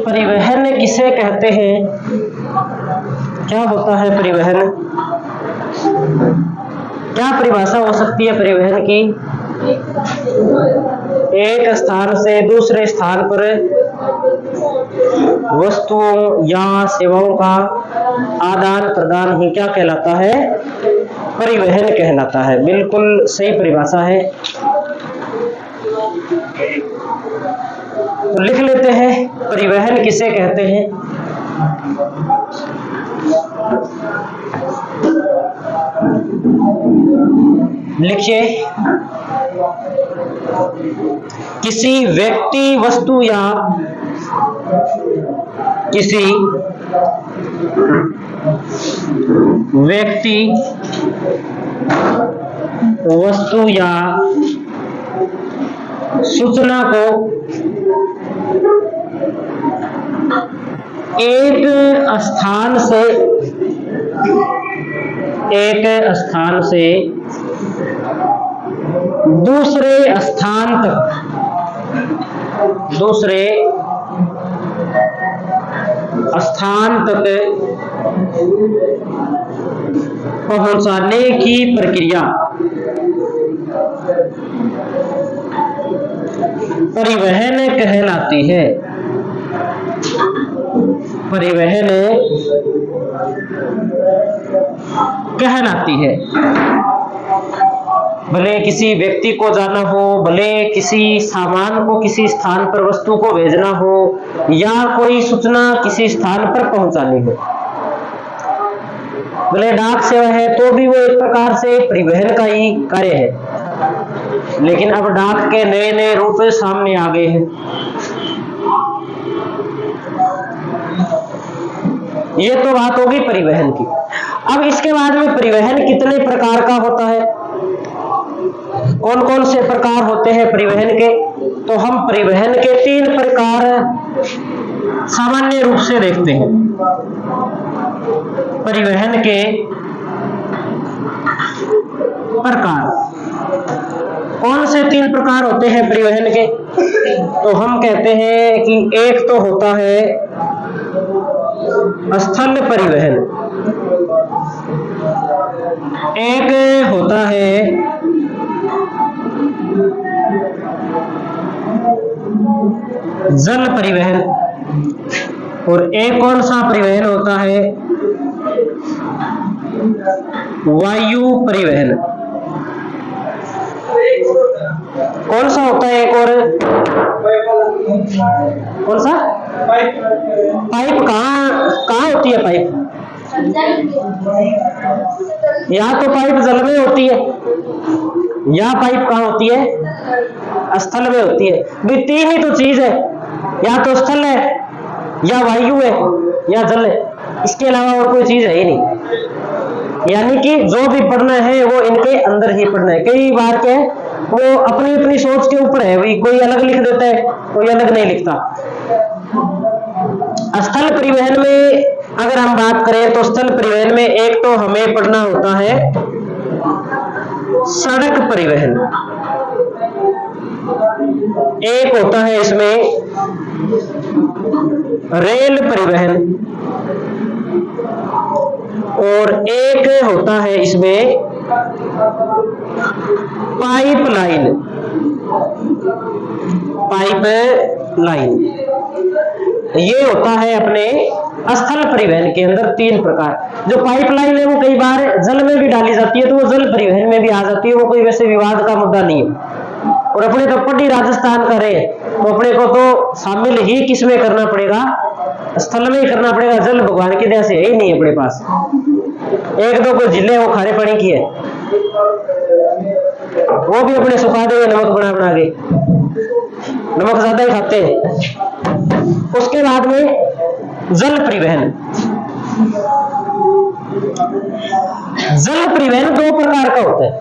परिवहन किसे कहते हैं? क्या होता है परिवहन? क्या परिभाषा हो सकती है परिवहन की? एक स्थान से दूसरे स्थान पर वस्तुओं या सेवाओं का आदान प्रदान ही क्या कहलाता है? परिवहन कहलाता है। बिल्कुल सही परिभाषा है। तो लिख लेते हैं परिवहन किसे कहते हैं। लिखिए, किसी व्यक्ति, वस्तु या किसी व्यक्ति, वस्तु या सूचना को एक स्थान से दूसरे स्थान तक पहुंचाने की प्रक्रिया परिवहन कहलाती है। परिवहन कहलाती है। भले किसी व्यक्ति को जाना हो, भले किसी सामान को किसी स्थान पर, वस्तु को भेजना हो, या कोई सूचना किसी स्थान पर पहुंचानी हो, भले डाक सेवा है तो भी वो एक प्रकार से परिवहन का ही कार्य है। लेकिन अब डाक के नए नए रूप सामने आ गए हैं। ये तो बात होगी परिवहन की। अब इसके बाद में परिवहन कितने प्रकार का होता है, कौन कौन से प्रकार होते हैं परिवहन के? तो हम परिवहन के 3 प्रकार सामान्य रूप से देखते हैं। परिवहन के प्रकार कौन से 3 प्रकार होते हैं परिवहन के? तो हम कहते हैं कि एक तो होता है स्थल परिवहन, एक होता है जल परिवहन, और एक कौन सा परिवहन होता है? वायु परिवहन। कौन सा होता है एक और? कौन सा? पाइप। कहाँ होती है पाइप? या तो पाइप जल में होती है, या पाइप कहाँ होती है? स्थल में होती है। भी 3 ही तो चीज है, या तो स्थल है, या वायु है, या जल है। इसके अलावा और कोई चीज है ही नहीं। यानी कि जो भी पढ़ना है वो इनके अंदर ही पढ़ना है। कई बार क्या है, वो अपनी अपनी सोच के ऊपर है, वही कोई अलग लिख देता है, कोई अलग नहीं लिखता। स्थल परिवहन में अगर हम बात करें तो स्थल परिवहन में एक तो हमें पढ़ना होता है सड़क परिवहन, एक होता है इसमें रेल परिवहन, और एक होता है इसमें पाइप लाइन। ये होता है अपने स्थल परिवहन के अंदर 3 प्रकार। जो पाइपलाइन है वो कई बार जल में भी डाली जाती है, तो वो जल परिवहन में भी आ जाती है। वो कोई वैसे विवाद का मुद्दा नहीं है। और अपने तो पट्टी राजस्थान का रहे, तो अपने को तो शामिल ही किस में करना पड़ेगा? स्थल में ही करना पड़ेगा। जल भगवान की दया से है ही नहीं अपने पास। 1-2 को जिले वो खारे पानी की है, वो भी अपने सुखा देंगे नमक बना के, नमक ज्यादा ही खाते हैं। उसके बाद में जल परिवहन। जल परिवहन 2 प्रकार का होता है।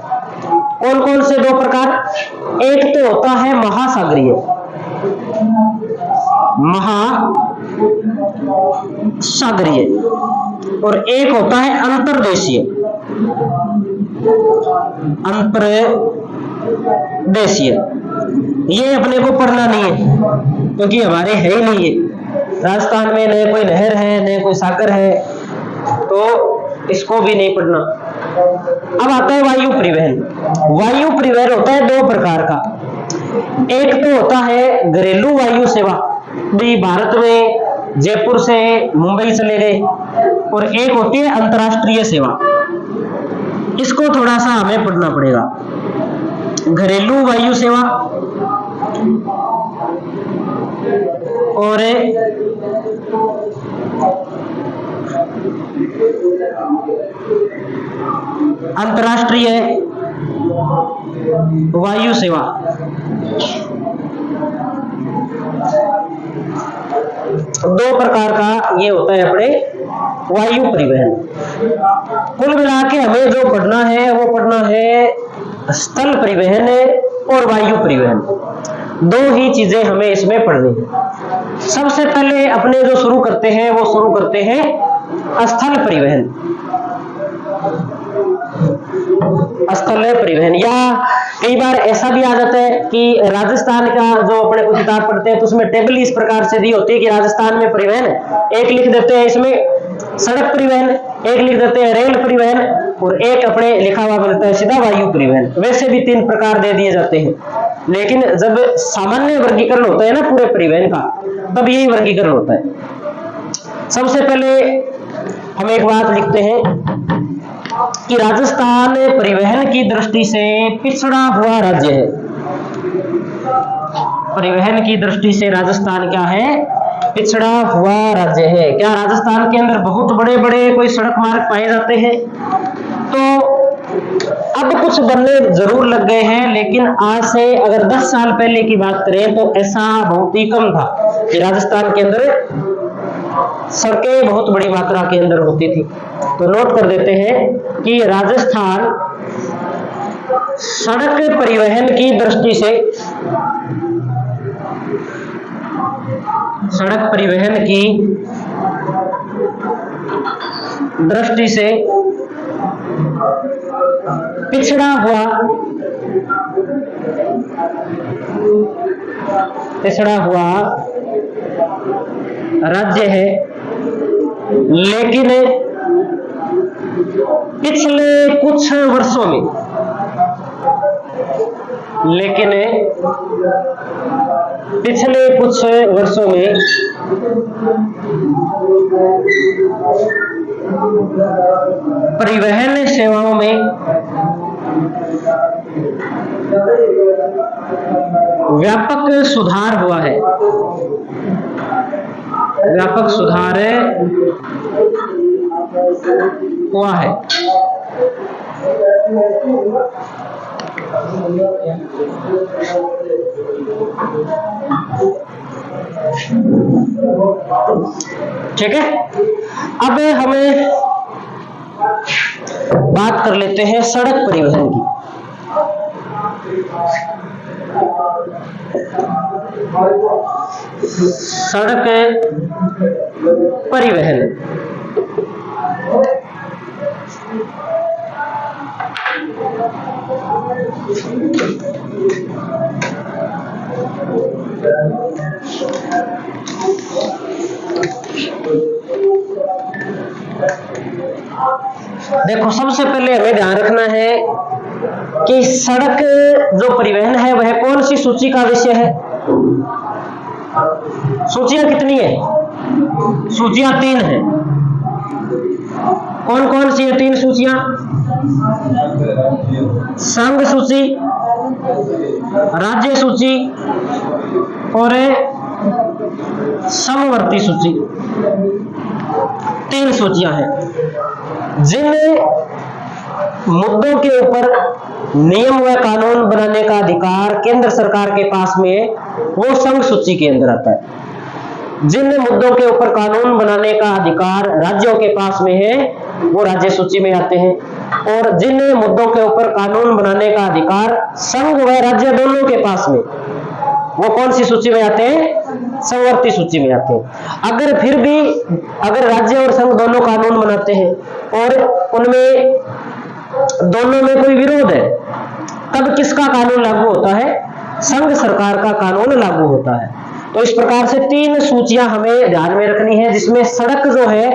कौन कौन से 2 प्रकार? एक तो होता है महासागरीय, और एक होता है अंतर्देशीय। ये अपने को पढ़ना नहीं है, क्योंकि हमारे है ही नहीं है। राजस्थान में न कोई नहर है न कोई सागर है, तो इसको भी नहीं पढ़ना। अब आता है वायु परिवहन। वायु परिवहन होता है दो प्रकार का। एक तो होता है घरेलू वायु सेवा, भी भारत में जयपुर से मुंबई चले गए, और एक होती है अंतर्राष्ट्रीय सेवा। इसको थोड़ा सा हमें पढ़ना पड़ेगा। घरेलू वायु सेवा और अंतर्राष्ट्रीय वायु सेवा। दो प्रकार का ये होता है अपने वायु परिवहन। कुल मिला के हमें जो पढ़ना है वो पढ़ना है स्थल परिवहन और वायु परिवहन। दो ही चीजें हमें इसमें पढ़नी है। सबसे पहले अपने जो शुरू करते हैं वो शुरू करते हैं स्थल परिवहन। स्थल परिवहन, या कई बार ऐसा भी आ जाता है कि राजस्थान का जो अपने को किताब पढ़ते हैं तो उसमें टेबल इस प्रकार से दी होती है कि राजस्थान में परिवहन एक लिख देते हैं इसमें सड़क परिवहन, एक लिख देते हैं रेल परिवहन, और एक अपने लिखा हुआ मिलता है सीधा वायु परिवहन। वैसे भी तीन प्रकार दे दिए जाते हैं, लेकिन जब सामान्य वर्गीकरण होता है ना पूरे परिवहन का, तब यही वर्गीकरण होता है। सबसे पहले हम एक बात लिखते हैं कि राजस्थान परिवहन की दृष्टि से पिछड़ा हुआ राज्य है। परिवहन की दृष्टि से राजस्थान क्या है? पिछड़ा हुआ राज्य है। क्या राजस्थान के अंदर बहुत बड़े बड़े कोई सड़क मार्ग पाए जाते हैं? तो अब कुछ बनने जरूर लग गए हैं, लेकिन आज से अगर 10 साल पहले की बात करें तो ऐसा बहुत ही कम था कि राजस्थान के अंदर सड़कें बहुत बड़ी मात्रा के अंदर होती थी। तो नोट कर देते हैं कि राजस्थान सड़क परिवहन की दृष्टि से, सड़क परिवहन की दृष्टि से पिछड़ा हुआ राज्य है, लेकिन पिछले कुछ वर्षों में परिवहन सेवाओं में व्यापक सुधार हुआ है। व्यापक सुधार हुआ है। ठीक है, अब हमें बात कर लेते हैं सड़क परिवहन की। सड़क परिवहन देखो, सबसे पहले हमें ध्यान रखना है कि सड़क जो परिवहन है वह कौन सी सूची का विषय है। सूचियां कितनी है? सूचियां 3 है। कौन कौन सी है 3 सूचियां? संघ सूची, राज्य सूची और समवर्ती सूची। 3 सूचियां हैं। जिन मुद्दों के ऊपर नियम व कानून बनाने का अधिकार केंद्र सरकार के पास में है वो संघ सूची के अंदर आता है। जिन मुद्दों के ऊपर कानून बनाने का अधिकार राज्यों के पास में है वो राज्य सूची में आते हैं, और जिन मुद्दों के ऊपर कानून बनाने का अधिकार संघ व राज्य दोनों के पास में, वो कौन सी सूची में आते हैं? समवर्ती सूची में आते हैं। अगर फिर भी अगर राज्य और संघ दोनों कानून बनाते हैं और उनमें दोनों में कोई विरोध है, तब किसका कानून लागू होता है? संघ सरकार का कानून लागू होता है। तो इस प्रकार से 3 सूचियां हमें ध्यान में रखनी है, जिसमें सड़क जो है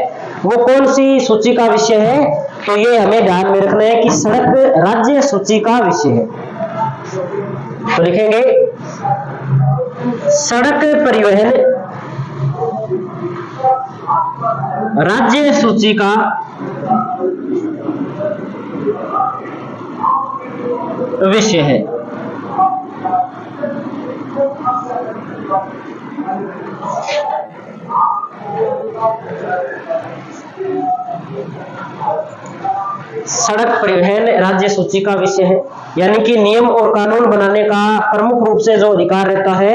वो कौन सी सूची का विषय है, तो ये हमें ध्यान में रखना है कि सड़क राज्य सूची का विषय है। तो लिखेंगे सड़क परिवहन राज्य सूची का विषय है। सड़क परिवहन राज्य सूची का विषय है, यानी कि नियम और कानून बनाने का प्रमुख रूप से जो अधिकार रहता है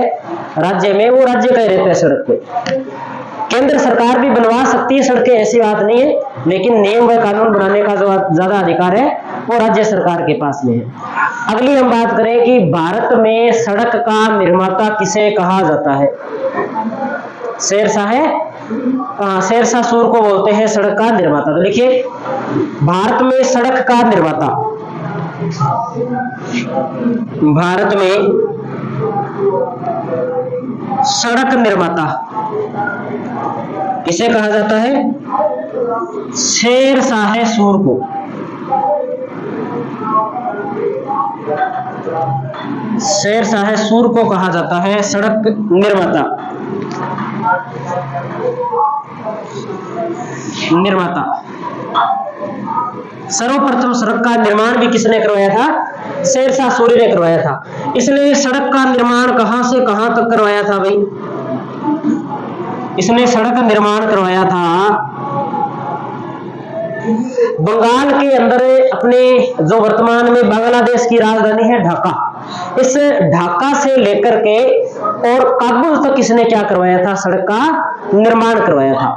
राज्य में, वो राज्य का ही रहता है सड़क पे। केंद्र सरकार भी बनवा सकती है सड़कें, ऐसी बात नहीं है, लेकिन नियम व कानून बनाने का जो ज्यादा अधिकार है वो राज्य सरकार के पास में है। अगली हम बात करें कि भारत में सड़क का निर्माता किसे कहा जाता है। शेरशाह है, शेरशाह सूर को बोलते हैं सड़क का निर्माता। तो लिखिए भारत में सड़क का निर्माता, भारत में सड़क निर्माता किसे कहा जाता है, शेरशाह सूर को। शेरशाह सूर को कहा जाता है सड़क निर्माता। सर्वप्रथम सड़क का निर्माण भी किसने करवाया था, शेरशाह सूरी ने करवाया था। इसने सड़क का निर्माण कहां से कहां तक करवाया था भाई, इसने सड़क निर्माण करवाया था बंगाल के अंदर, अपने जो वर्तमान में बांग्लादेश की राजधानी है ढाका, इस ढाका से लेकर के और काबुल तक इसने क्या करवाया था, सड़क का निर्माण करवाया था।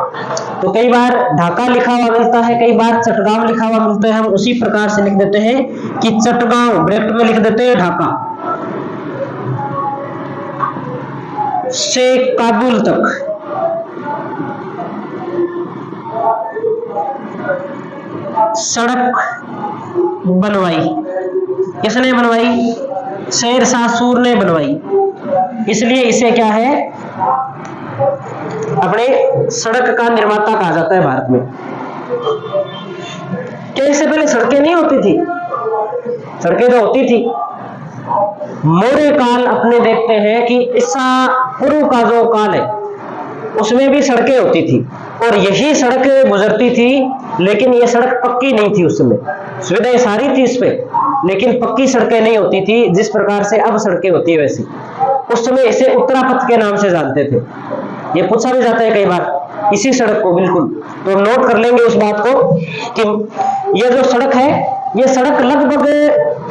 तो कई बार ढाका लिखा हुआ मिलता है, कई बार चटगांव लिखा हुआ मिलता है, हम उसी प्रकार से लिख देते हैं कि चटगांव, ब्रैकेट में लिख देते हैं ढाका से काबुल तक सड़क बनवाई। किसने बनवाई, शेरशाह सूर ने बनवाई। इसलिए इसे क्या है, अपने सड़क का निर्माता कहा जाता है भारत में। क्या इससे पहले सड़कें नहीं होती थी, सड़कें तो होती थी। मौर्य काल अपने देखते हैं कि ईसा पूर्व का जो काल है उसमें भी सड़कें होती थी और यही सड़क गुजरती थी, लेकिन ये सड़क पक्की नहीं थी। उस समय सुविधाएं सारी थी इस पे, लेकिन पक्की सड़कें नहीं होती थी जिस प्रकार से अब सड़कें होती है वैसी। उस समय इसे उत्तरापथ के नाम से जानते थे। ये पूछा भी जाता है कई बार इसी सड़क को, बिल्कुल। तो नोट कर लेंगे उस बात को कि ये जो सड़क है, ये सड़क लगभग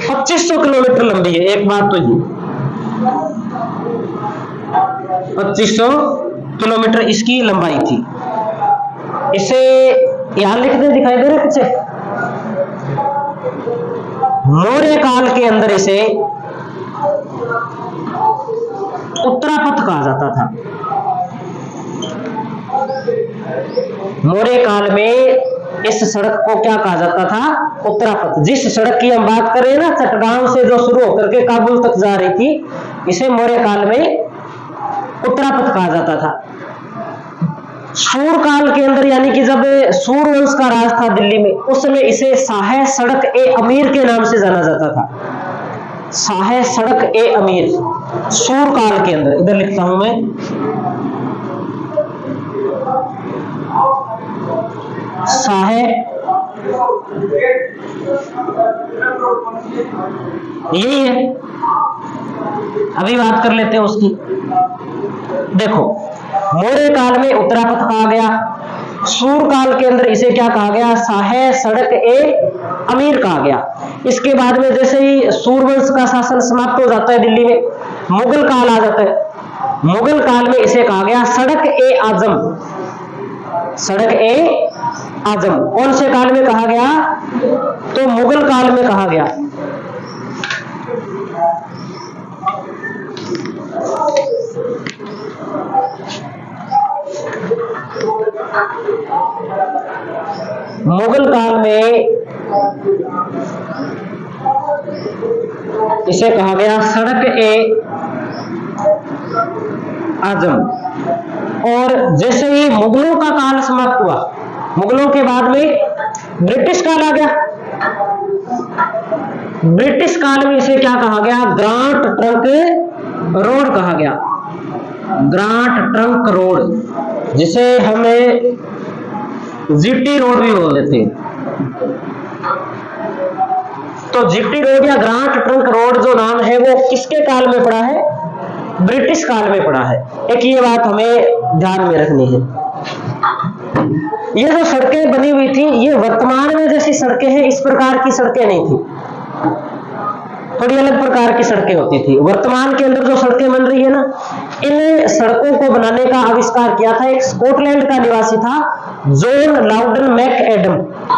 2500 किलोमीटर लंबी है। एक बात तो ये 2500 किलोमीटर इसकी लंबाई थी। इसे यहां लिखते दिखाई दे रहे पीछे, मौर्य काल के अंदर इसे उत्तरापथ कहा जाता था। मौर्य काल में इस सड़क को क्या कहा जाता था, उत्तरापथ। जिस सड़क की हम बात कर रहे हैं ना, चटगांव से जो शुरू होकर के काबुल तक जा रही थी, इसे मौर्य काल में उत्तरापथ कहा जाता था। सूर काल के अंदर, यानी कि जब सूर वंश का राज था दिल्ली में, उस समय इसे शाह सड़क ए अमीर के नाम से जाना जाता था। शाह सड़क ए अमीर, सूर काल के अंदर। इधर लिखता हूं मैं, शाह, यही है। अभी बात कर लेते हैं उसकी। देखो, मौर्य काल में उत्तरापथ कहा गया, सूर काल के अंदर इसे क्या कहा गया, शाह सड़क ए अमीर कहा गया। इसके बाद में जैसे ही सूरवंश का शासन समाप्त हो जाता है दिल्ली में, मुगल काल आ जाता है। मुगल काल में इसे कहा गया सड़क ए आजम। सड़क ए आजम कौन से काल में कहा गया, तो मुगल काल में कहा गया। मुगल काल में इसे कहा गया सड़क ए आजम। और जैसे ही मुगलों का काल समाप्त हुआ, मुगलों के बाद में ब्रिटिश काल आ गया। ब्रिटिश काल में इसे क्या कहा गया? ग्रांट ट्रंक रोड कहा गया। ग्रांट ट्रंक रोड, जिसे हमें जीटी रोड भी बोल देते हैं। तो जीटी रोड या ग्रांट ट्रंक रोड जो नाम है वो किसके काल में पड़ा है? ब्रिटिश काल में पड़ा है। एक ये बात हमें ध्यान में रखनी है। ये जो सड़कें बनी हुई थी, ये वर्तमान में जैसी सड़कें हैं इस प्रकार की सड़कें नहीं थी, थोड़ी अलग प्रकार की सड़कें होती थी। वर्तमान के अंदर जो सड़कें बन रही है ना, इन सड़कों को बनाने का आविष्कार किया था एक स्कॉटलैंड का निवासी था, जॉन लाउडन मैकएडम।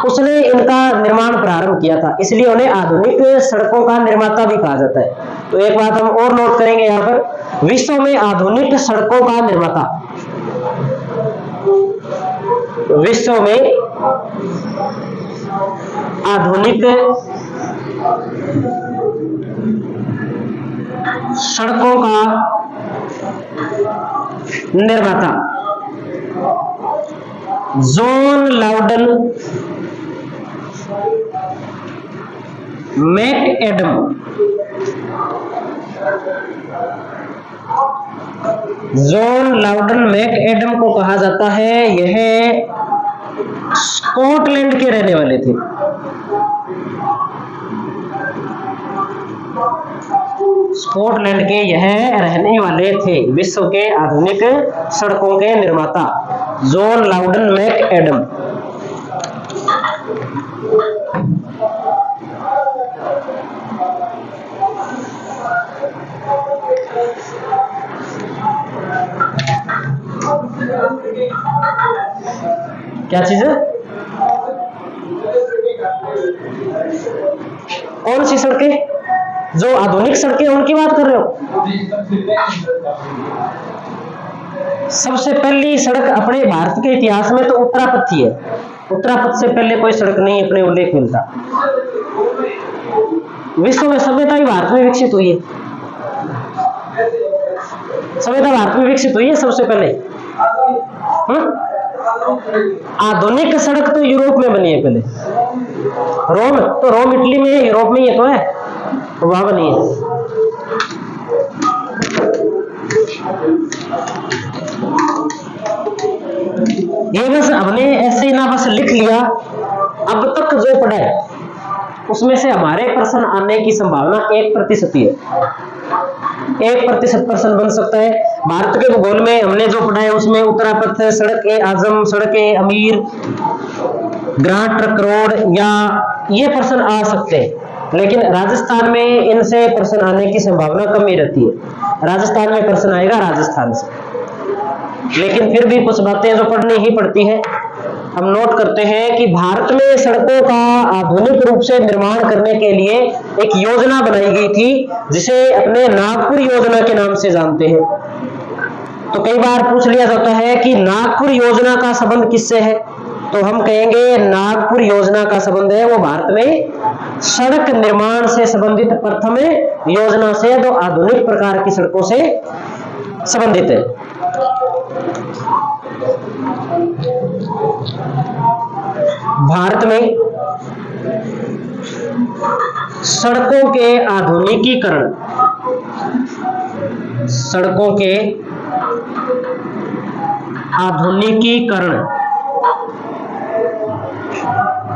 उसने इनका निर्माण प्रारंभ किया था, इसलिए उन्हें आधुनिक सड़कों का निर्माता भी कहा जाता है। तो एक बात हम और नोट करेंगे यहाँ पर, विश्व में आधुनिक सड़कों का निर्माता, विश्व में आधुनिक सड़कों का निर्माता जॉन लाउडन मैकएडम। जॉन लाउडन मैकएडम को कहा जाता है, यह स्कॉटलैंड के रहने वाले थे। स्कॉटलैंड के यह रहने वाले थे, विश्व के आधुनिक सड़कों के निर्माता जॉन लाउडन मैकएडम। क्या चीज है? कौन सी सड़कें? जो आधुनिक सड़कें उनकी बात कर रहे हो? सबसे पहली सड़क अपने भारत के इतिहास में तो उत्तरापथ ही है। उत्तरापथ से पहले कोई सड़क नहीं अपने उल्लेख मिलता। विश्व में सभ्यता ही भारत में विकसित हुई है। सभ्यता भारत में विकसित हुई है सबसे पहले। आधुनिक सड़क तो यूरोप में बनी है पहले। रोम, तो रोम इटली में है, यूरोप में ही तो है, तो वहां बनी है। ये बस हमने ऐसे ही ना बस लिख लिया। अब तक जो पढ़ा है उसमें से हमारे प्रश्न आने की संभावना 1% ही है। 1% प्रश्न बन सकता है। भारत के भूगोल में हमने जो पढ़ा है उसमें उत्तरापथ, सड़क आजम, सड़क अमीर, ग्रांट ट्रंक रोड, या ये प्रश्न आ सकते हैं। लेकिन राजस्थान में इनसे प्रश्न आने की संभावना कम ही रहती है। राजस्थान में प्रश्न आएगा राजस्थान से, लेकिन फिर भी कुछ बातें जो पढ़नी ही पड़ती है। हम नोट करते हैं कि भारत में सड़कों का आधुनिक रूप से निर्माण करने के लिए एक योजना बनाई गई थी, जिसे अपने नागपुर योजना के नाम से जानते हैं। तो कई बार पूछ लिया जाता है कि नागपुर योजना का संबंध किससे है, तो हम कहेंगे नागपुर योजना का संबंध है वो भारत में सड़क निर्माण से संबंधित प्रथम योजना से, जो आधुनिक प्रकार की सड़कों से संबंधित है। भारत में सड़कों के आधुनिकीकरण, सड़कों के आधुनिकीकरण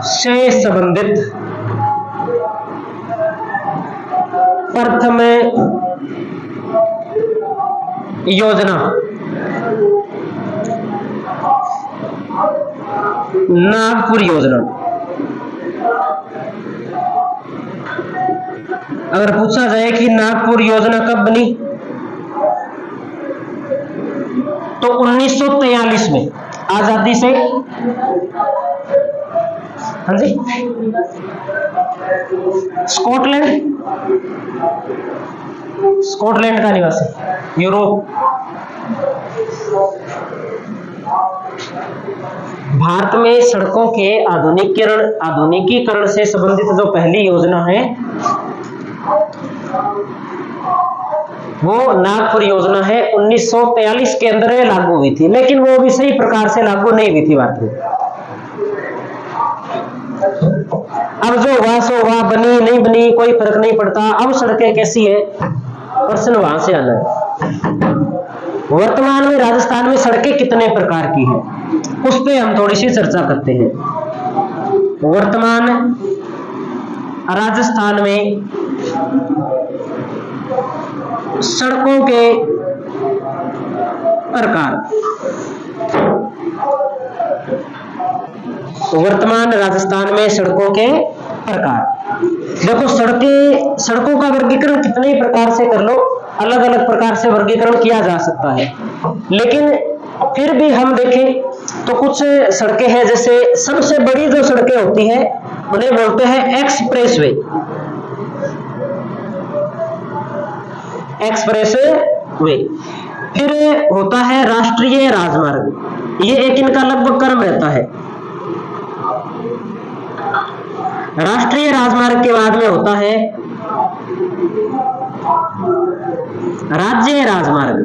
से संबंधित प्रथम योजना नागपुर योजना। अगर पूछा जाए कि नागपुर योजना कब बनी, तो 1943 में आजादी से। हाँ जी, स्कॉटलैंड का निवासी, यूरोप। भारत में सड़कों के आधुनिकीकरण से संबंधित जो पहली योजना है वो नागपुर योजना है 1943 के अंदर लागू हुई थी, लेकिन वो भी सही प्रकार से लागू नहीं हुई थी भारत में। अब जो हुआ सो हुआ, बनी नहीं बनी कोई फर्क नहीं पड़ता। अब सड़कें कैसी है, प्रश्न वहां से आना है। वर्तमान में राजस्थान में सड़कें कितने प्रकार की हैं, उस पर हम थोड़ी सी चर्चा करते हैं। वर्तमान राजस्थान में सड़कों के प्रकार, वर्तमान राजस्थान में सड़कों के प्रकार। देखो सड़कों का वर्गीकरण कितने प्रकार से कर लो, अलग अलग प्रकार से वर्गीकरण किया जा सकता है, लेकिन फिर भी हम देखें तो कुछ सड़कें हैं, जैसे सबसे बड़ी जो सड़कें होती है उन्हें बोलते हैं एक्सप्रेसवे। एक्सप्रेसवे। फिर होता है राष्ट्रीय राजमार्ग, ये एक इनका लगभग क्रम रहता है। राष्ट्रीय राजमार्ग के बाद में होता है राज्य राजमार्ग।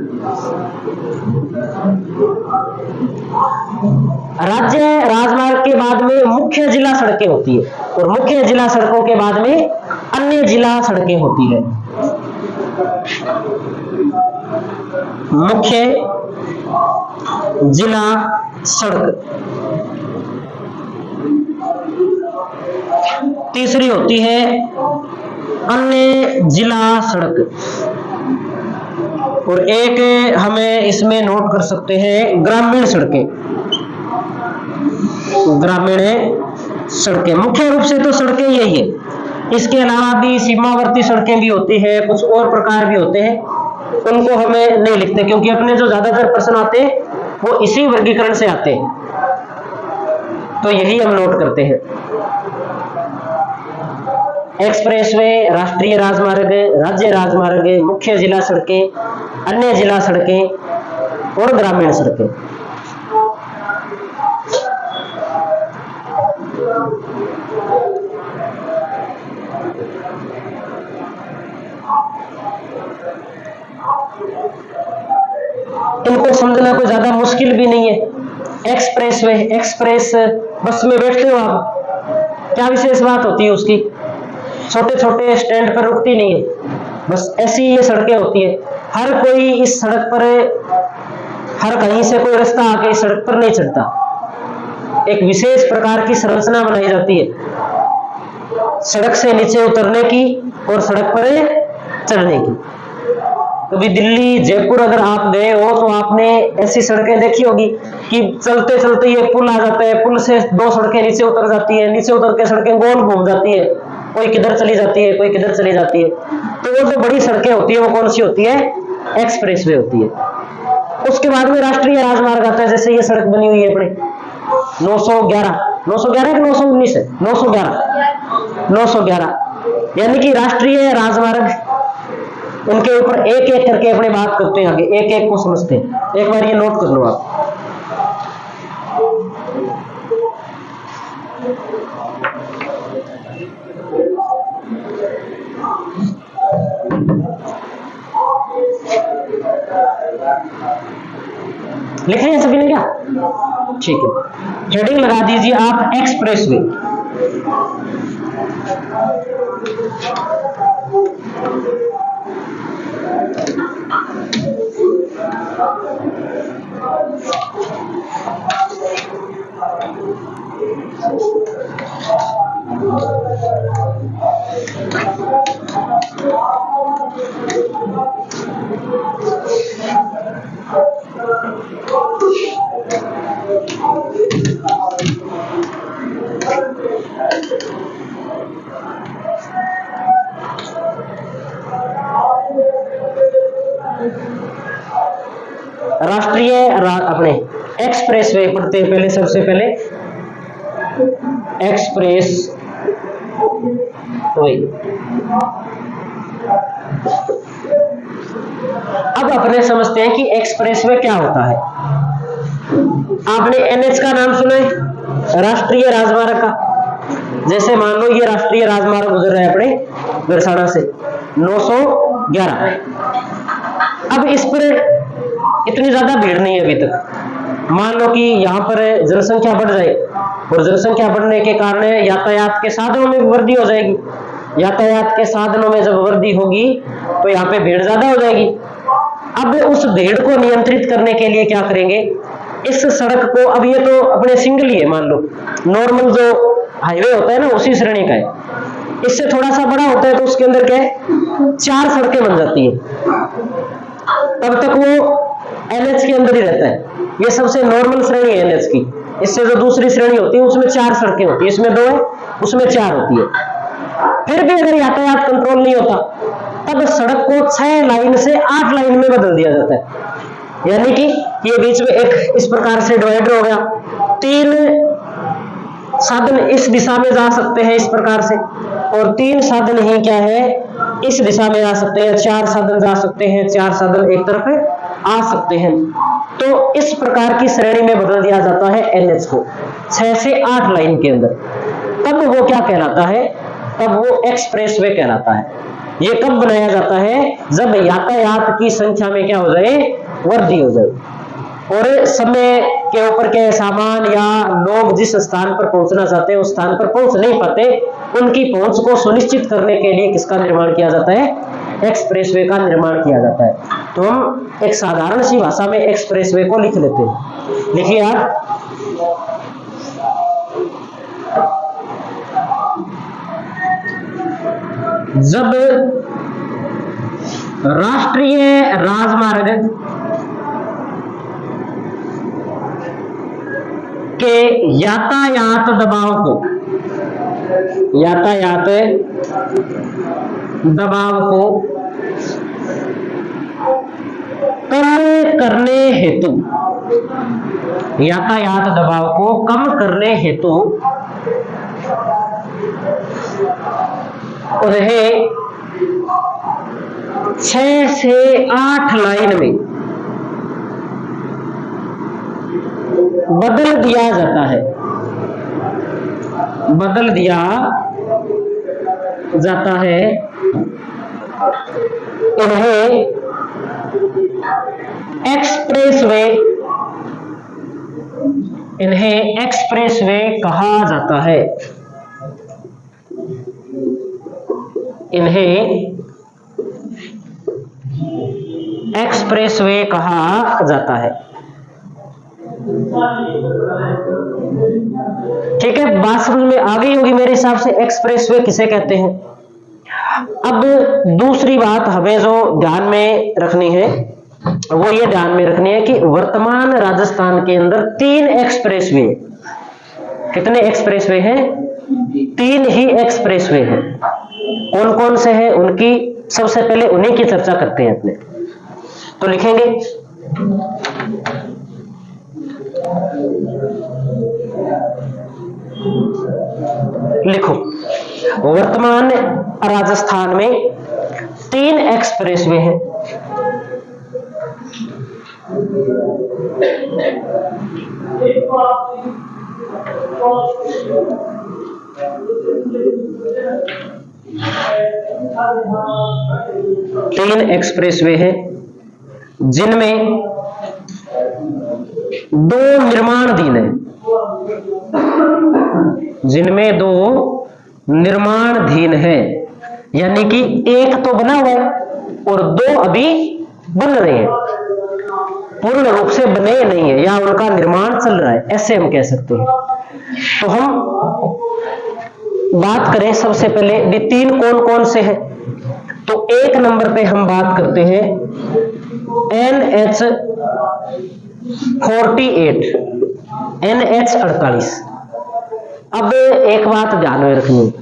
राज्य राजमार्ग के बाद में मुख्य जिला सड़कें होती है, और मुख्य जिला सड़कों के बाद में अन्य जिला सड़कें होती है। मुख्य जिला सड़क। तीसरी होती है अन्य जिला सड़क, और एक हमें इसमें नोट कर सकते हैं ग्रामीण सड़कें। ग्रामीण सड़कें मुख्य रूप से तो सड़कें यही है, इसके अलावा भी सीमावर्ती सड़कें भी होती है, कुछ और प्रकार भी होते हैं, उनको हमें नहीं लिखते क्योंकि अपने जो ज्यादातर प्रश्न आते हैं वो इसी वर्गीकरण से आते हैं, तो यही हम नोट करते हैं। एक्सप्रेसवे, राष्ट्रीय राजमार्ग, राज्य राजमार्ग, मुख्य जिला सड़कें, अन्य जिला सड़कें और ग्रामीण सड़कें। इनको समझना कोई ज्यादा मुश्किल भी नहीं है। एक्सप्रेसवे, एक्सप्रेस बस में बैठते हो आप, क्या विशेष बात होती है उसकी, छोटे छोटे स्टैंड पर रुकती नहीं है, बस ऐसी ये सड़कें होती है। हर कोई इस सड़क पर, हर कहीं से कोई रास्ता आके इस सड़क पर नहीं चढ़ता, एक विशेष प्रकार की संरचना बनाई जाती है सड़क से नीचे उतरने की और सड़क पर चढ़ने की। कभी दिल्ली, जयपुर अगर आप गए हो तो आपने ऐसी सड़कें देखी होगी कि चलते चलते ये पुल आ जाता है, पुल से दो सड़कें नीचे उतर जाती है, नीचे उतर के सड़कें गोल घूम जाती है, कोई किधर चली जाती है, कोई किधर चली जाती है। तो वो जो बड़ी सड़कें होती है वो कौन सी होती है, एक्सप्रेसवे होती है। उसके बाद में राष्ट्रीय राजमार्ग आता है, जैसे ये सड़क बनी हुई है अपने 911 कि 919 है, 911 यानी कि राष्ट्रीय राजमार्ग। उनके ऊपर एक एक करके अपने बात करते हैं, आगे एक एक को समझते हैं। एक बार ये नोट कर लो आप। लिख रहे हैं सभी ने क्या? ठीक है, हेडिंग लगा दीजिए आप एक्सप्रेसवे। राष्ट्रीय अपने एक्सप्रेसवे पढ़ते हैं पहले, सबसे पहले एक्सप्रेस वे। अब अपने समझते हैं कि एक्सप्रेसवे क्या होता है। आपने एनएच का नाम सुना है, राष्ट्रीय राजमार्ग का। जैसे मान लो ये राष्ट्रीय राजमार्ग गुजर रहा है अपने बरसाना से 911, अब इस पर इतनी ज्यादा भीड़ नहीं है अभी तक। मान लो कि यहाँ पर जनसंख्या बढ़ जाए और जनसंख्या बढ़ने के कारण यातायात के साधनों में वृद्धि हो जाएगी। यातायात के साधनों में जब वृद्धि होगी तो यहाँ पे भीड़ ज्यादा हो जाएगी। अब उस भीड़ को नियंत्रित करने के लिए क्या करेंगे, इस सड़क को, अब ये तो अपने सिंगल ही है, मान लो नॉर्मल जो हाईवे होता है ना उसी श्रेणी का है। इससे थोड़ा सा बड़ा होता है तो उसके अंदर क्या है, 4 सड़कें बन जाती है, तब तक वो एनएच के अंदर ही रहता है। ये सबसे नॉर्मल श्रेणी है एनएच की। इससे जो दूसरी श्रेणी होती है उसमें 4 सड़कें होती है, इसमें 2 है उसमें 4 होती है। फिर भी अगर यातायात कंट्रोल नहीं होता तब सड़क को 6 लाइन से 8 लाइन में बदल दिया जाता है। यानी कि ये बीच में एक इस प्रकार से डिवाइडर हो गया, 3 साधन इस दिशा में जा सकते हैं इस प्रकार से, और 3 साधन ही क्या है इस दिशा में आ सकते हैं, 4 साधन जा सकते हैं, 4 साधन एक तरफ आ सकते हैं। तो इस प्रकार की श्रेणी में बदल दिया जाता है एनएच को 6 से 8 लाइन के अंदर। तब वो क्या कहलाता है, तब वो एक्सप्रेसवे कहलाता है। ये कब बनाया जाता है, जब यातायात की संख्या में क्या हो जाए, वृद्धि हो जाए और समय के ऊपर के सामान या लोग जिस स्थान पर पहुंचना चाहते हैं उस स्थान पर पहुंच नहीं पाते, उनकी पहुंच को सुनिश्चित करने के लिए किसका निर्माण किया जाता है, एक्सप्रेसवे का निर्माण किया जाता है। तो हम एक साधारण सी भाषा में एक्सप्रेसवे को लिख लेते हैं। लिखिए आप, जब राष्ट्रीय राजमार्ग के यातायात दबाव को कम करने हेतु, यातायात दबाव को कम करने हेतु उन्हें 6 से 8 लाइन में बदल दिया जाता है, बदल दिया जाता है। इन्हें एक्सप्रेसवे, इन्हें एक्सप्रेसवे कहा जाता है। इन्हें एक्सप्रेसवे कहा जाता है। ठीक है, बात समझ में आ गई होगी मेरे हिसाब से एक्सप्रेसवे किसे कहते हैं। अब दूसरी बात हमें जो ध्यान में रखनी है वो ये ध्यान में रखनी है कि वर्तमान राजस्थान के अंदर 3 एक्सप्रेसवे, कितने एक्सप्रेसवे हैं, 3 ही एक्सप्रेसवे हैं। कौन कौन से हैं उनकी सबसे पहले उन्हीं की चर्चा करते हैं अपने। तो लिखेंगे लिखो, वर्तमान राजस्थान में 3 एक्सप्रेसवे हैं। तीन एक्सप्रेसवे हैं जिनमें 2 निर्माणाधीन है, जिनमें 2 निर्माणाधीन है, यानी कि एक तो बना हुआ है और 2 अभी बन रहे हैं, पूर्ण रूप से बने नहीं है या उनका निर्माण चल रहा है, ऐसे हम कह सकते हैं। तो हम बात करें सबसे पहले ये 3 कौन कौन से हैं। तो 1 नंबर पे हम बात करते हैं NH 48, NH 48। अब एक बात ध्यान में रखनी,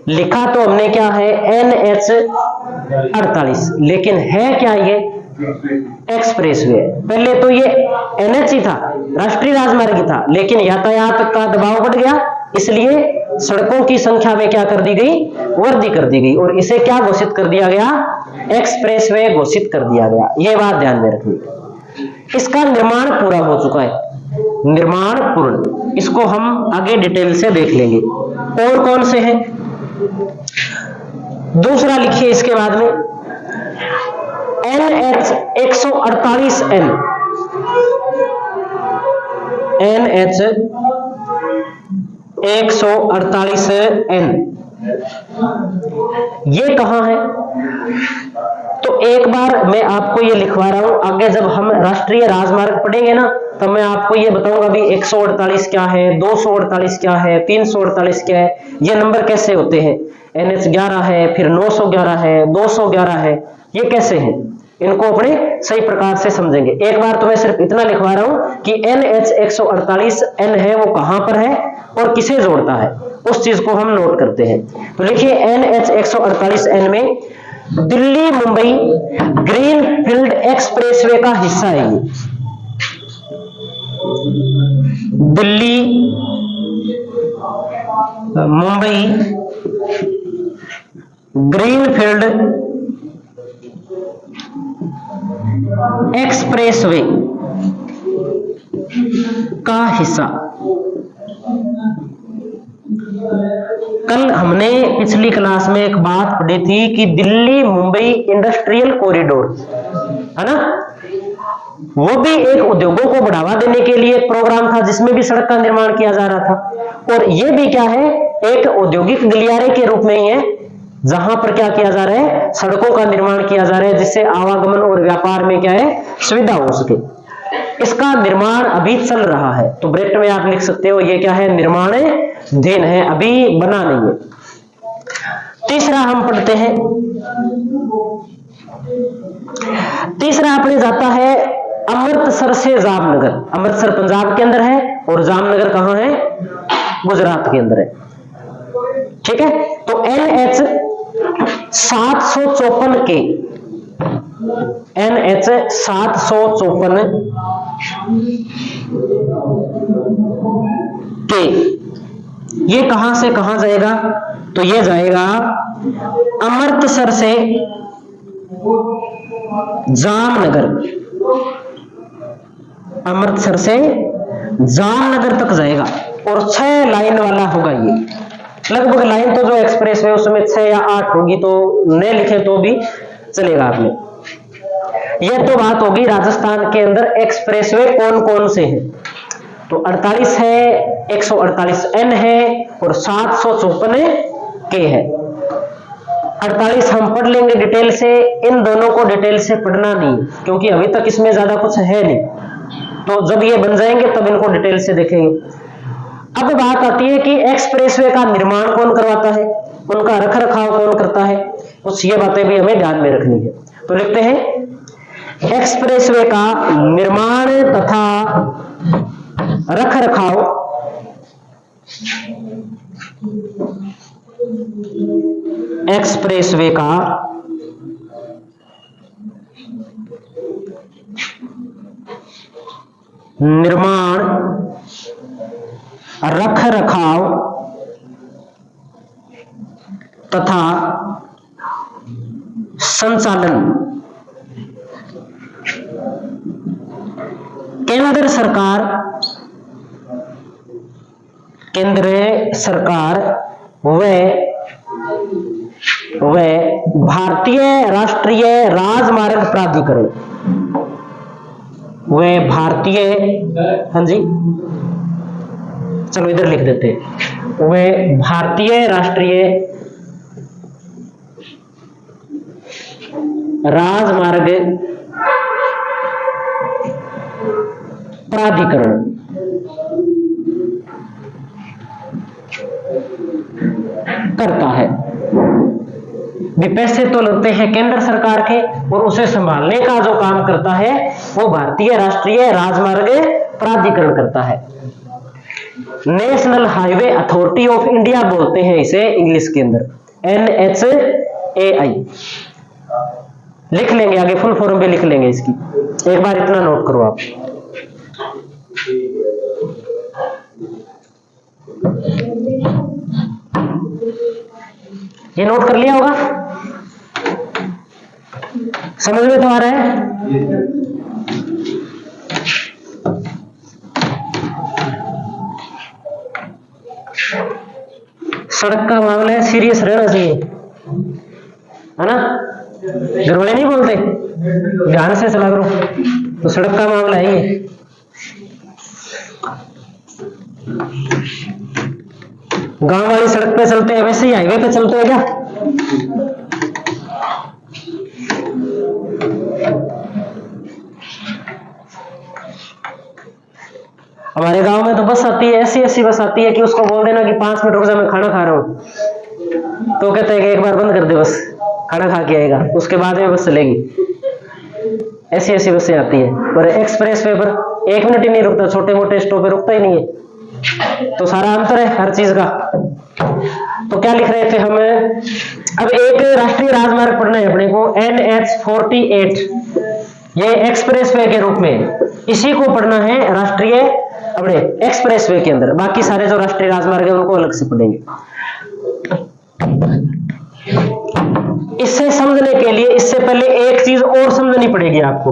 लिखा तो हमने क्या है NH 48, लेकिन है क्या ये एक्सप्रेसवे। पहले तो ये NH ही था, राष्ट्रीय राजमार्ग ही था, लेकिन यातायात का दबाव बढ़ गया इसलिए सड़कों की संख्या में क्या कर दी गई, वृद्धि कर दी गई और इसे क्या घोषित कर दिया गया, एक्सप्रेसवे घोषित कर दिया गया। यह बात ध्यान में रखनी। इसका निर्माण पूरा हो चुका है, निर्माण पूर्ण, इसको हम आगे डिटेल से देख लेंगे और कौन से हैं। दूसरा लिखिए इसके बाद में NH 148N, NH 148N ये कहां है? तो एक बार मैं आपको ये लिखवा रहा हूं, आगे जब हम राष्ट्रीय राजमार्ग पढ़ेंगे ना तो मैं आपको ये बताऊंगा भी 148 क्या है, 248 क्या है, 348 क्या है, ये नंबर कैसे होते हैं। NH 11 है, फिर 911 है, 211 है, ये कैसे हैं, इनको अपने सही प्रकार से समझेंगे। एक बार तो मैं सिर्फ इतना लिखवा रहा हूं कि NH 148N है वो कहां पर है और किसे जोड़ता है, उस चीज को हम नोट करते हैं। तो लिखिए NH 148N में दिल्ली मुंबई ग्रीनफील्ड एक्सप्रेसवे का हिस्सा है ये। दिल्ली मुंबई ग्रीनफील्ड एक्सप्रेसवे का हिस्सा। कल हमने पिछली क्लास में एक बात पढ़ी थी कि दिल्ली मुंबई इंडस्ट्रियल कॉरिडोर है ना, वो भी एक उद्योगों को बढ़ावा देने के लिए एक प्रोग्राम था जिसमें भी सड़क का निर्माण किया जा रहा था। और ये भी क्या है, एक औद्योगिक गलियारे के रूप में ही है जहां पर क्या किया जा रहा है, सड़कों का निर्माण किया जा रहा है जिससे आवागमन और व्यापार में क्या है, सुविधा हो सके। इसका निर्माण अभी चल रहा है, तो ब्रैकेट में आप लिख सकते हो ये क्या है, निर्माणाधीन है, अभी बना नहीं है। तीसरा हम पढ़ते हैं, तीसरा अपने जाता है अमृतसर से जामनगर। अमृतसर पंजाब के अंदर है और जामनगर कहां है, गुजरात के अंदर है। ठीक है, तो NH 754 के, NH 754 के ये कहां से कहां जाएगा, तो ये जाएगा अमृतसर से जामनगर, अमृतसर से जामनगर तक जाएगा और 6 लाइन वाला होगा ये। लगभग लाइन तो जो एक्सप्रेस है उसमें 6 या 8 होगी, तो नहीं लिखे तो भी चलेगा आपने। यह तो बात होगी राजस्थान के अंदर एक्सप्रेसवे कौन कौन से हैं। तो 48 है, 148N है और 754 के है। 48 हम पढ़ लेंगे डिटेल से, इन दोनों को डिटेल से पढ़ना नहीं क्योंकि अभी तक इसमें ज्यादा कुछ है नहीं, तो जब ये बन जाएंगे तब इनको डिटेल से देखेंगे। अब बात आती है कि एक्सप्रेसवे का निर्माण कौन करवाता है, उनका रख रखाव कौन करता है, कुछ ये बातें भी हमें ध्यान में रखनी है। तो लिखते हैं एक्सप्रेसवे का निर्माण तथा रख रखाव एक्सप्रेसवे का निर्माण रख रखाव तथा संचालन केंद्र सरकार व भारतीय राष्ट्रीय राजमार्ग प्राधिकरण, व भारतीय, हाँ जी चलो इधर लिख देते, वे भारतीय राष्ट्रीय राजमार्ग प्राधिकरण करता है। भी पैसे तो लगते हैं केंद्र सरकार के और उसे संभालने का जो काम करता है वो भारतीय राष्ट्रीय राजमार्ग प्राधिकरण करता है। National highway authority of India बोलते हैं इसे इंग्लिश के अंदर, NHAI लिख लेंगे, आगे फुल फॉर्म पे लिख लेंगे इसकी, एक बार इतना नोट करो आप। ये नोट कर लिया होगा, समझ में तो आ रहा है। सड़क का मामला है, सीरियस रहना चाहिए, है ना, घर वाले नहीं बोलते ध्यान से चला करो। तो सड़क का मामला है ये। गांव वाली सड़क पे चलते हैं वैसे ही हाईवे पे चलते हैं क्या? हमारे गांव में तो बस आती है, ऐसी ऐसी बस आती है कि उसको बोल देना कि 5 मिनट रुक जा, मैं खाना खा रहा हूं, तो कहते हैं कि एक बार बंद कर दे बस, खाना खा के आएगा, उसके बाद में बस चलेगी। ऐसी ऐसी बसें आती है। पर एक्सप्रेस वे पर 1 मिनट ही नहीं रुकता, छोटे मोटे स्टॉप पे रुकता ही नहीं है। तो सारा अंतर है हर चीज का। तो क्या लिख रहे थे हम? अब एक राष्ट्रीय राजमार्ग पढ़ना है अपने को, NH-48, ये एक्सप्रेस वे के रूप में, इसी को पढ़ना है राष्ट्रीय अपने एक्सप्रेस वे के अंदर। बाकी सारे जो राष्ट्रीय राजमार्ग है उनको अलग से पढ़ेंगे। इससे समझने के लिए इससे पहले एक चीज और समझनी पड़ेगी आपको।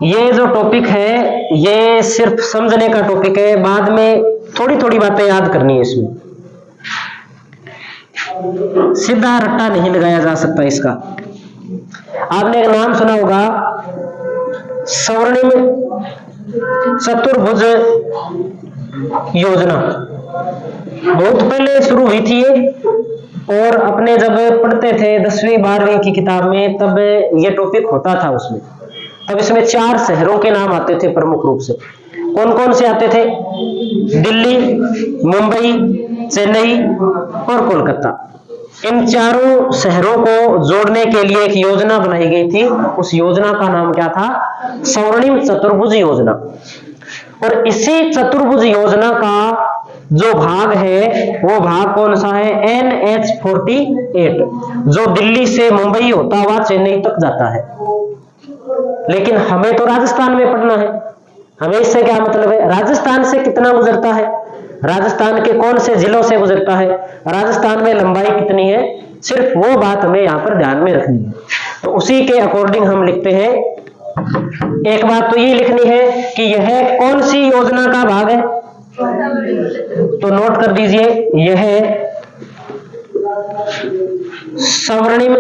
ये जो टॉपिक है ये सिर्फ समझने का टॉपिक है, बाद में थोड़ी थोड़ी बातें याद करनी है। इसमें सीधा रट्टा नहीं लगाया जा सकता इसका। आपने एक नाम सुना होगा, स्वर्णिम चतुर्भुज योजना। बहुत पहले शुरू हुई थी ये, और अपने जब पढ़ते थे 10वीं 12वीं की किताब में तब ये टॉपिक होता था उसमें। तब इसमें 4 शहरों के नाम आते थे प्रमुख रूप से। कौन कौन से आते थे? दिल्ली, मुंबई, चेन्नई और कोलकाता। इन चारों शहरों को जोड़ने के लिए एक योजना बनाई गई थी। उस योजना का नाम क्या था? स्वर्णिम चतुर्भुज योजना। और इसी चतुर्भुज योजना का जो भाग है वो भाग कौन सा है? NH-48, जो दिल्ली से मुंबई होता हुआ चेन्नई तक जाता है। लेकिन हमें तो राजस्थान में पढ़ना है। हमें इससे क्या मतलब है? राजस्थान से कितना गुजरता है, राजस्थान के कौन से जिलों से गुजरता है, राजस्थान में लंबाई कितनी है, सिर्फ वो बात हमें यहाँ पर ध्यान में रखनी है। तो उसी के अकॉर्डिंग हम लिखते हैं। एक बात तो ये लिखनी है कि यह कौन सी योजना का भाग है, तो नोट कर दीजिए, यह स्वर्णिम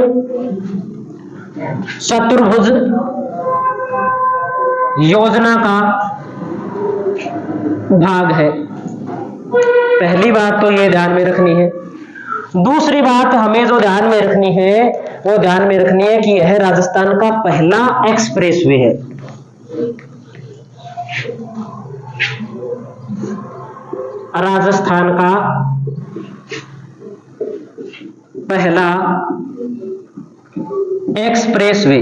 चतुर्भुज योजना का भाग है। पहली बात तो ये ध्यान में रखनी है। दूसरी बात हमें जो ध्यान में रखनी है वो ध्यान में रखनी है कि यह राजस्थान का पहला एक्सप्रेसवे है। राजस्थान का पहला एक्सप्रेसवे,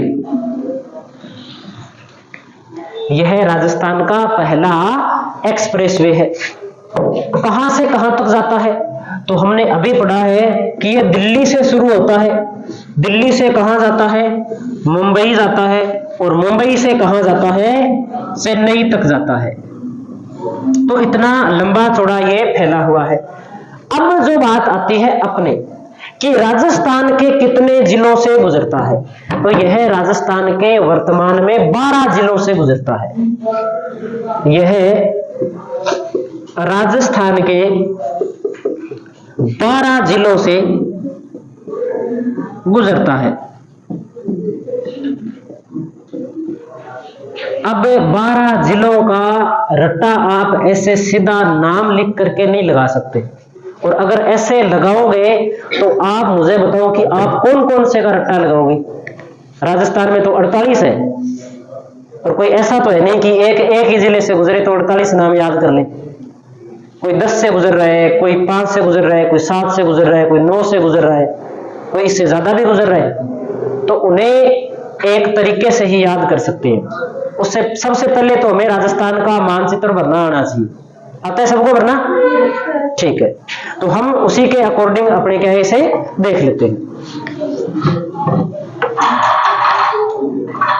यह राजस्थान का पहला एक्सप्रेसवे है। कहां से कहां तक जाता है? तो हमने अभी पढ़ा है कि यह दिल्ली से शुरू होता है। दिल्ली से कहां जाता है? मुंबई जाता है। और मुंबई से कहां जाता है? चेन्नई तक जाता है। तो इतना लंबा चौड़ा ये फैला हुआ है। अब जो बात आती है अपने कि राजस्थान के कितने जिलों से गुजरता है, तो यह राजस्थान के वर्तमान में 12 जिलों से गुजरता है। यह राजस्थान के 12 जिलों से गुजरता है। अब 12 जिलों का रट्टा आप ऐसे सीधा नाम लिख करके नहीं लगा सकते, और अगर ऐसे लगाओगे तो आप मुझे बताओ कि आप कौन कौन से का रट्टा लगाओगे। राजस्थान में तो 48 है, और कोई ऐसा तो है नहीं कि एक ही जिले से गुजरे तो 48 नाम याद कर ले। कोई 10 से गुजर रहा है, कोई 5 से गुजर रहा है, कोई 7 से गुजर रहा है, कोई 9 से गुजर रहा है, कोई इससे ज्यादा भी गुजर रहा है। तो उन्हें एक तरीके से ही याद कर सकते हैं। उससे सबसे पहले तो हमें राजस्थान का मानचित्र भरना आना चाहिए। आता है सबको भरना? ठीक है, तो हम उसी के अकॉर्डिंग अपने क्या है इसे देख लेते हैं।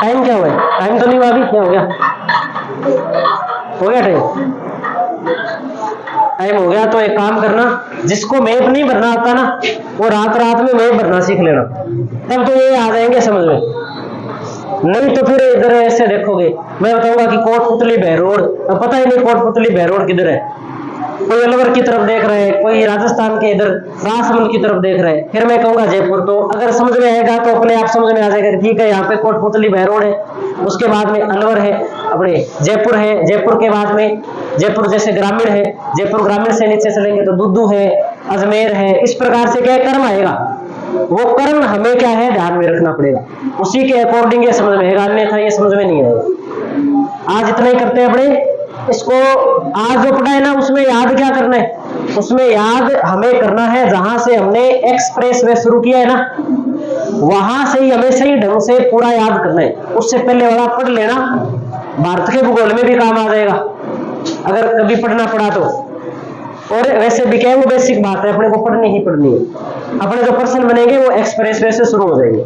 टाइम क्या हुआ है? टाइम तो नहीं हुआ अभी, क्या हो गया? हो गया टाइम? टाइम हो गया तो एक काम करना, जिसको मैप नहीं भरना आता ना वो रात रात में मैप भरना सीख लेना, तब तो ये आ जाएंगे समझ में। नहीं तो फिर इधर ऐसे देखोगे, मैं बताऊंगा कि कोटपुतली बहरोड, अब पता ही नहीं कोटपुतली बहरोड किधर है, कोई अलवर की तरफ देख रहे हैं, कोई राजस्थान के इधर राजसमंद की तरफ देख रहे हैं, फिर मैं कहूंगा जयपुर, तो अगर समझ में आएगा तो अपने आप समझ में आ जाएगा, ठीक है यहाँ पे कोटपुतली भैरोड है, उसके बाद में अलवर है, अपने जयपुर है, जयपुर के बाद में जयपुर जैसे ग्रामीण है, जयपुर ग्रामीण से नीचे चलेंगे तो दुद्दू है, अजमेर है। इस प्रकार से क्या कर्म आएगा, वो कर्म हमें क्या है ध्यान में रखना पड़ेगा, उसी के अकॉर्डिंग ये समझ में आएगा, अन्यथा ये समझ में नहीं आएगा। आज इतना ही करते हैं अपने इसको। आज जो पढ़ा है ना उसमें याद क्या करना है, उसमें याद हमें करना है जहां से हमने एक्सप्रेस वे शुरू किया है ना, वहां से ही हमें सही ढंग से पूरा याद करना है। उससे पहले वाला पढ़ लेना, भारत के भूगोल में भी काम आ जाएगा अगर कभी पढ़ना पड़ा तो। और वैसे भी क्या है, वो बेसिक बात है, अपने को पढ़नी ही पढ़नी है। अपने जो पर्सन बनेंगे वो एक्सप्रेस वे से शुरू हो जाएंगे।